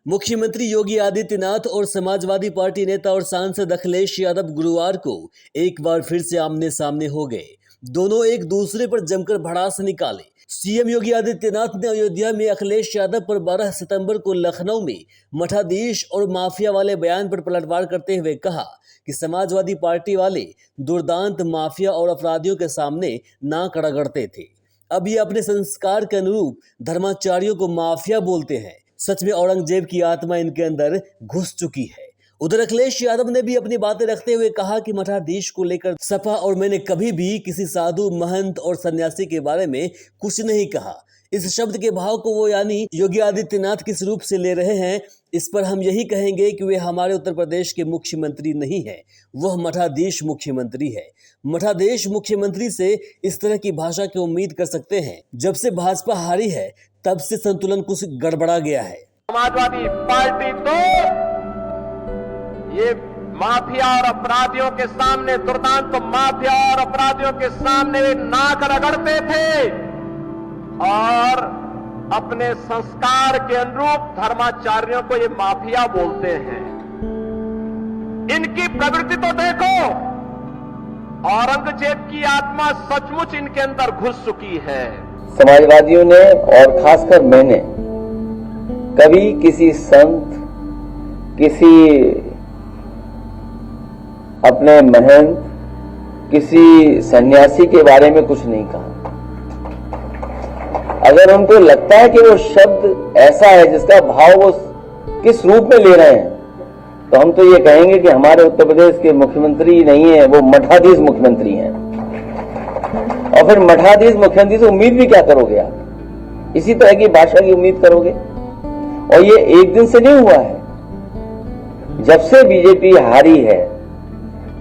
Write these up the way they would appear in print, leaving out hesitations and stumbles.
मुख्यमंत्री योगी आदित्यनाथ और समाजवादी पार्टी नेता और सांसद अखिलेश यादव गुरुवार को एक बार फिर से आमने सामने हो गए। दोनों एक दूसरे पर जमकर भड़ास निकाले। सीएम योगी आदित्यनाथ ने अयोध्या में अखिलेश यादव पर 12 सितंबर को लखनऊ में मठाधीश और माफिया वाले बयान पर पलटवार करते हुए कहा कि समाजवादी पार्टी वाले दुर्दांत माफिया और अपराधियों के सामने नाक रगड़ते थे। अब ये अपने संस्कार के अनुरूप धर्माचार्यों को माफिया बोलते हैं। सच में औरंगजेब की आत्मा इनके अंदर घुस चुकी है। उधर अखिलेश यादव ने भी अपनी बातें रखते हुए कहा कि मठाधीश को लेकर सपा और मैंने कभी भी किसी साधु, महंत और सन्यासी के बारे में कुछ नहीं कहा। इस शब्द के भाव को वो यानी योगी आदित्यनाथ किस रूप से ले रहे हैं, इस पर हम यही कहेंगे कि वे हमारे उत्तर प्रदेश के मुख्यमंत्री नहीं है, वह मठाधीश मुख्यमंत्री है। मठाधीश मुख्यमंत्री से इस तरह की भाषा की उम्मीद कर सकते हैं। जब से भाजपा हारी है तब से संतुलन कुछ गड़बड़ा गया है। समाजवादी पार्टी तो ये माफिया और अपराधियों के सामने, दुर्दांत तो माफिया और अपराधियों के सामने वे नाक रगड़ते थे और अपने संस्कार के अनुरूप धर्माचार्यों को ये माफिया बोलते हैं। इनकी प्रवृत्ति तो देखो, औरंगजेब की आत्मा सचमुच इनके अंदर घुस चुकी है। समाजवादियों ने और खासकर मैंने कभी किसी संत, किसी अपने महंत, किसी सन्यासी के बारे में कुछ नहीं कहा। अगर उनको लगता है कि वो शब्द ऐसा है जिसका भाव वो किस रूप में ले रहे हैं, तो हम तो ये कहेंगे कि हमारे उत्तर प्रदेश के मुख्यमंत्री नहीं है, वो मठाधीश मुख्यमंत्री हैं। और फिर मठाधीश मुख्यमंत्री से उम्मीद भी क्या करोगे आप? इसी तरह की भाषा की उम्मीद करोगे? और ये एक दिन से नहीं हुआ है। जब से बीजेपी हारी है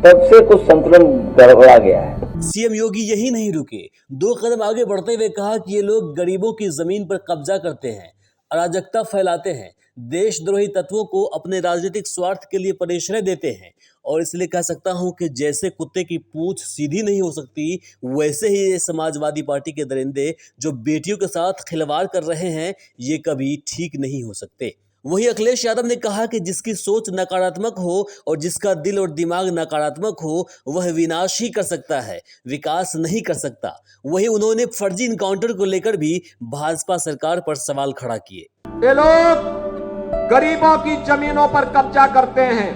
तब से कुछ संतुलन गड़बड़ा गया है। सीएम योगी यही नहीं रुके, 2 कदम आगे बढ़ते हुए कहा कि ये लोग गरीबों की जमीन पर कब्जा करते हैं, अराजकता फैलाते हैं, देशद्रोही तत्वों को अपने राजनीतिक स्वार्थ के लिए परिश्रय देते हैं और इसलिए कह सकता हूं कि जैसे कुत्ते की पूंछ सीधी नहीं हो सकती, वैसे ही ये समाजवादी पार्टी के दरिंदे जो बेटियों के साथ खिलवाड़ कर रहे हैं, ये कभी ठीक नहीं हो सकते। वही अखिलेश यादव ने कहा कि जिसकी सोच नकारात्मक हो और जिसका दिल और दिमाग नकारात्मक हो, वह विनाश ही कर सकता है, विकास नहीं कर सकता। वही उन्होंने फर्जी इनकाउंटर को लेकर भी भाजपा सरकार पर सवाल खड़ा किए। ये लोग गरीबों की जमीनों पर कब्जा करते हैं,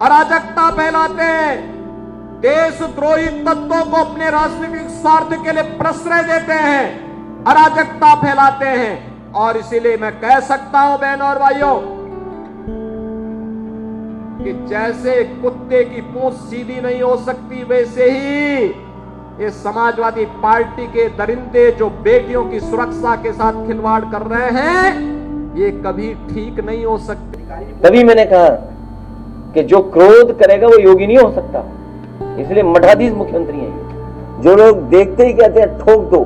अराजकता फैलाते हैं, देशद्रोही तत्वों को अपने राजनीतिक स्वार्थ के लिए प्रश्रय देते हैं, अराजकता फैलाते हैं। और इसीलिए मैं कह सकता हूं बहनों और भाइयों कि जैसे कुत्ते की पूंछ सीधी नहीं हो सकती, वैसे ही ये समाजवादी पार्टी के दरिंदे जो बेटियों की सुरक्षा के साथ खिलवाड़ कर रहे हैं, ये कभी ठीक नहीं हो सकते। तभी मैंने कहा कि जो क्रोध करेगा वो योगी नहीं हो सकता, इसलिए मठाधीश मुख्यमंत्री हैं। जो लोग देखते ही कहते हैं ठोक दो,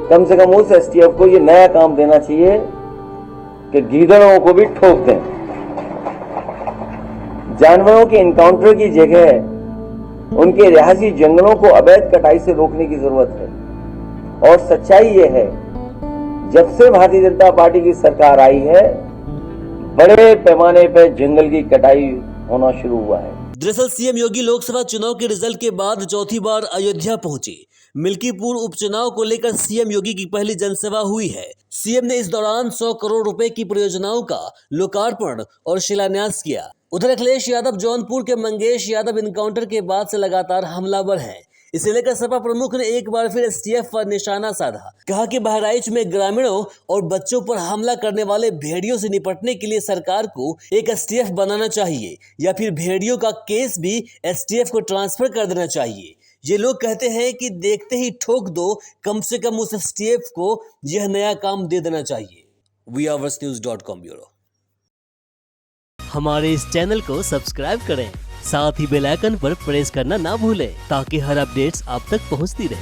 कम से कम उस एसटीएफ को ये नया काम देना चाहिए कि गीदड़ों को भी ठोक दें। जानवरों के इनकाउंटर की जगह उनके रिहायशी जंगलों को अवैध कटाई से रोकने की जरूरत है। और सच्चाई ये है, जब से भारतीय जनता पार्टी की सरकार आई है, बड़े पैमाने पर जंगल की कटाई होना शुरू हुआ है। दरअसल सीएम योगी लोकसभा चुनाव के रिजल्ट के बाद चौथी बार अयोध्या पहुंचे। मिल्कीपुर उपचुनाव को लेकर सीएम योगी की पहली जनसभा हुई है। सीएम ने इस दौरान 100 करोड़ रुपए की परियोजनाओं का लोकार्पण और शिलान्यास किया। उधर अखिलेश यादव जौनपुर के मंगेश यादव इनकाउंटर के बाद से लगातार हमलावर हैं। इसे लेकर सपा प्रमुख ने एक बार फिर एसटीएफ पर निशाना साधा। कहा कि बहराइच में ग्रामीणों और बच्चों पर हमला करने वाले भेड़ियों से निपटने के लिए सरकार को एक एसटीएफ बनाना चाहिए या फिर भेड़ियों का केस भी एसटीएफ को ट्रांसफर कर देना चाहिए। ये लोग कहते हैं कि देखते ही ठोक दो, कम से कम उस एसटीएफ को यह नया काम दे देना चाहिए। wearersnews.com bureau. हमारे इस चैनल को सब्सक्राइब करें, साथ ही बेल आइकन पर प्रेस करना ना भूलें ताकि हर अपडेट्स आप तक पहुंचती रहे।